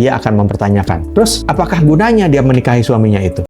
ia akan mempertanyakan, terus apakah gunanya dia menikahi suaminya itu?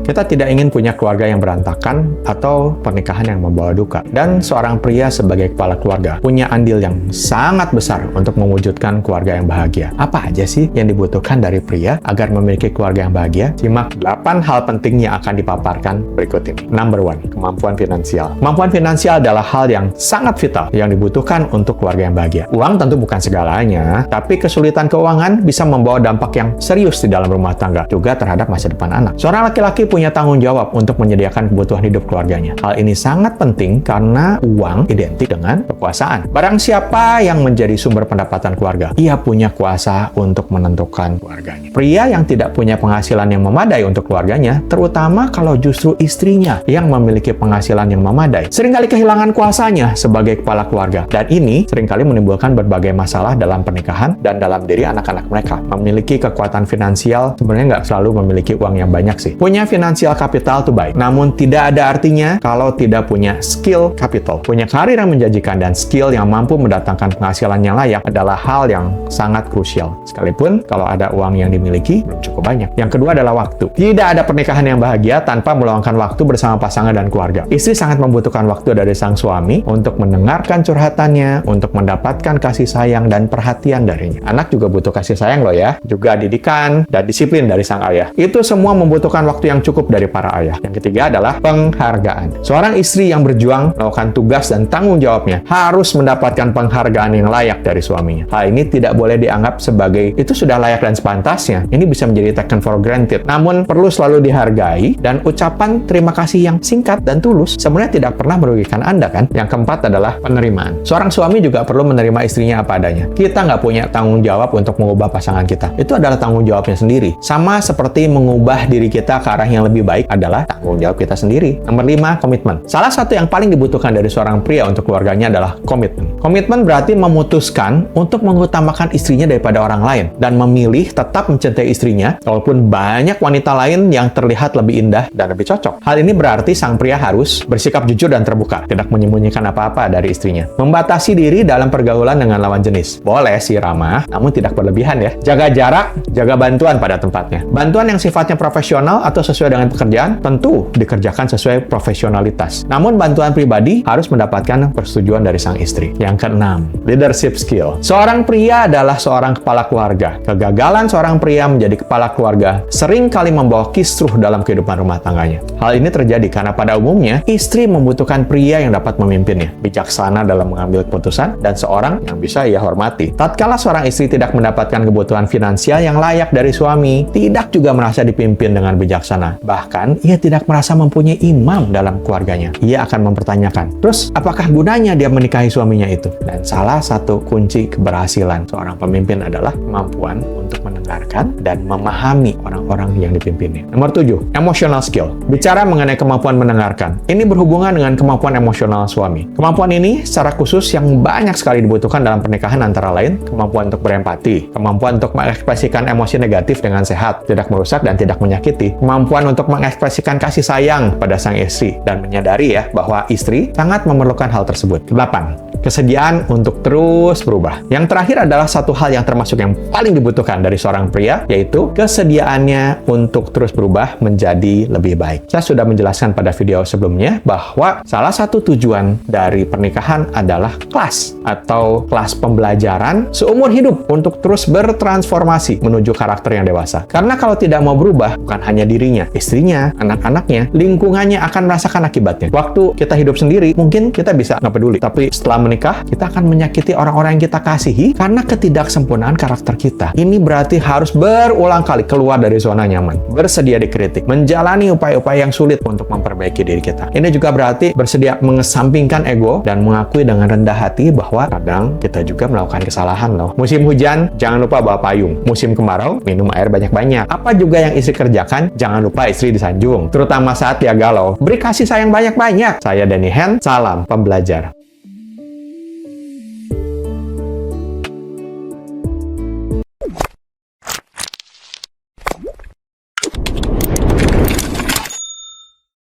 Kita tidak ingin punya keluarga yang berantakan atau pernikahan yang membawa duka. Dan seorang pria sebagai kepala keluarga punya andil yang sangat besar untuk mewujudkan keluarga yang bahagia. Apa aja sih yang dibutuhkan dari pria agar memiliki keluarga yang bahagia? Simak 8 hal penting yang akan dipaparkan berikut ini. Number 1, kemampuan finansial. Kemampuan finansial adalah hal yang sangat vital yang dibutuhkan untuk keluarga yang bahagia. Uang tentu bukan segalanya, tapi kesulitan keuangan bisa membawa dampak yang serius di dalam rumah tangga, juga terhadap masa depan anak. Seorang laki-laki punya tanggung jawab untuk menyediakan kebutuhan hidup keluarganya. Hal ini sangat penting karena uang identik dengan kekuasaan. Barang siapa yang menjadi sumber pendapatan keluarga, ia punya kuasa untuk menentukan keluarganya. Pria yang tidak punya penghasilan yang memadai untuk keluarganya, terutama kalau justru istrinya yang memiliki penghasilan yang memadai, seringkali kehilangan kuasanya sebagai kepala keluarga. Dan ini seringkali menimbulkan berbagai masalah dalam pernikahan dan dalam diri anak-anak mereka. Memiliki kekuatan finansial sebenarnya nggak selalu memiliki uang yang banyak sih. Punya financial capital itu baik, namun tidak ada artinya kalau tidak punya skill capital. Punya karir yang menjanjikan dan skill yang mampu mendatangkan penghasilan yang layak adalah hal yang sangat krusial. Sekalipun kalau ada uang yang dimiliki, belum cukup banyak. Yang kedua adalah waktu. Tidak ada pernikahan yang bahagia tanpa meluangkan waktu bersama pasangan dan keluarga. Istri sangat membutuhkan waktu dari sang suami untuk mendengarkan curhatannya, untuk mendapatkan kasih sayang dan perhatian darinya. Anak juga butuh kasih sayang loh ya, juga didikan dan disiplin dari sang ayah. Itu semua membutuhkan waktu yang cukup dari para ayah. Yang ketiga adalah penghargaan. Seorang istri yang berjuang melakukan tugas dan tanggung jawabnya harus mendapatkan penghargaan yang layak dari suaminya. Hal ini tidak boleh dianggap sebagai itu sudah layak dan sepantasnya. Ini bisa menjadi taken for granted. Namun perlu selalu dihargai, dan ucapan terima kasih yang singkat dan tulus sebenarnya tidak pernah merugikan Anda kan? Yang keempat adalah penerimaan. Seorang suami juga perlu menerima istrinya apa adanya. Kita nggak punya tanggung jawab untuk mengubah pasangan kita. Itu adalah tanggung jawabnya sendiri. Sama seperti mengubah diri kita ke arah yang lebih baik adalah tanggung jawab kita sendiri. Nomor 5, komitmen. Salah satu yang paling dibutuhkan dari seorang pria untuk keluarganya adalah komitmen. Komitmen berarti memutuskan untuk mengutamakan istrinya daripada orang lain dan memilih tetap mencintai istrinya walaupun banyak wanita lain yang terlihat lebih indah dan lebih cocok. Hal ini berarti sang pria harus bersikap jujur dan terbuka, tidak menyembunyikan apa-apa dari istrinya. Membatasi diri dalam pergaulan dengan lawan jenis. Boleh sih ramah, namun tidak berlebihan ya. Jaga jarak, jaga bantuan pada tempatnya. Bantuan yang sifatnya profesional atau sesuai dengan pekerjaan tentu dikerjakan sesuai profesionalitas. Namun bantuan pribadi harus mendapatkan persetujuan dari sang istri. Yang keenam, leadership skill. Seorang pria adalah seorang kepala keluarga. Kegagalan seorang pria menjadi kepala keluarga sering kali membawa kisruh dalam kehidupan rumah tangganya. Hal ini terjadi karena pada umumnya istri membutuhkan pria yang dapat memimpinnya, bijaksana dalam mengambil keputusan, dan seorang yang bisa ia hormati. Tatkala seorang istri tidak mendapatkan kebutuhan finansial yang layak dari suami, tidak juga merasa dipimpin dengan bijaksana. Bahkan, ia tidak merasa mempunyai imam dalam keluarganya. Ia akan mempertanyakan, terus apakah gunanya dia menikahi suaminya itu? Dan salah satu kunci keberhasilan seorang pemimpin adalah kemampuan untuk mendengarkan dan memahami orang-orang yang dipimpinnya. Nomor 7, emotional skill. Bicara mengenai kemampuan mendengarkan. Ini berhubungan dengan kemampuan emosional suami. Kemampuan ini secara khusus yang banyak sekali dibutuhkan dalam pernikahan antara lain kemampuan untuk berempati, kemampuan untuk mengekspresikan emosi negatif dengan sehat, tidak merusak dan tidak menyakiti, kemampuan untuk mengekspresikan kasih sayang pada sang istri, dan menyadari ya bahwa istri sangat memerlukan hal tersebut. 8. Kesediaan untuk terus berubah. Yang terakhir adalah satu hal yang termasuk yang paling dibutuhkan dari seorang pria, yaitu kesediaannya untuk terus berubah menjadi lebih baik. Saya sudah menjelaskan pada video sebelumnya bahwa salah satu tujuan dari pernikahan adalah kelas atau kelas pembelajaran seumur hidup untuk terus bertransformasi menuju karakter yang dewasa. Karena kalau tidak mau berubah, bukan hanya dirinya, istrinya, anak-anaknya, lingkungannya akan merasakan akibatnya. Waktu kita hidup sendiri, mungkin kita bisa nggak peduli, tapi setelah menikah, kita akan menyakiti orang-orang yang kita kasihi karena ketidaksempurnaan karakter kita. Ini berarti harus berulang kali keluar dari zona nyaman, bersedia dikritik, menjalani upaya-upaya yang sulit untuk memperbaiki diri kita. Ini juga berarti bersedia mengesampingkan ego dan mengakui dengan rendah hati bahwa kadang kita juga melakukan kesalahan loh. Musim hujan, jangan lupa bawa payung. Musim kemarau, minum air banyak-banyak. Apa juga yang istri kerjakan, jangan lupa istri disanjung. Terutama saat dia galau. Beri kasih sayang banyak-banyak. Saya Danny Hen, salam pembelajar.